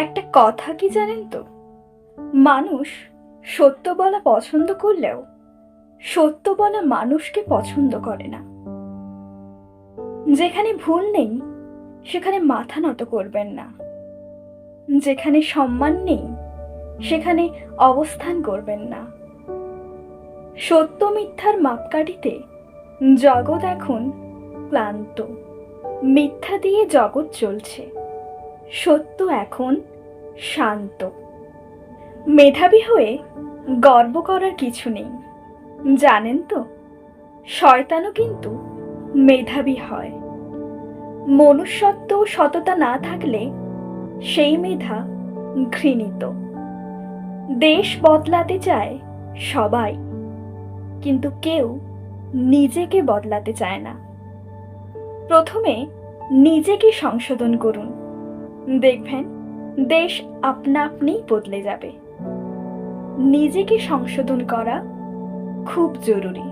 একটা কথা কি জানেন তো, মানুষ সত্য বলা পছন্দ করলেও সত্য বলা মানুষকে পছন্দ করে না। যেখানে ভুল নেই সেখানে মাথা নত করবেন না, যেখানে সম্মান নেই সেখানে অবস্থান করবেন না। সত্য মিথ্যার মাপকাঠিতে জগৎ এখন ক্লান্ত। মিথ্যা দিয়ে জগৎ চলছে, সত্য এখন শান্ত। মেধাবী হয়ে গর্ব করার কিছু নেই, জানেন তো, শয়তানও কিন্তু মেধাবী হয়। মনুষ্যত্ব ও সততা না থাকলে সেই মেধা ঘৃণিত। দেশ বদলাতে চায় সবাই, কিন্তু কেউ নিজেকে বদলাতে চায় না। প্রথমে নিজেকে সংশোধন করুন, দেখবেন দেশ আপনা আপনিই বদলে যাবে। নিজেকে সংশোধন করা খুব জরুরি।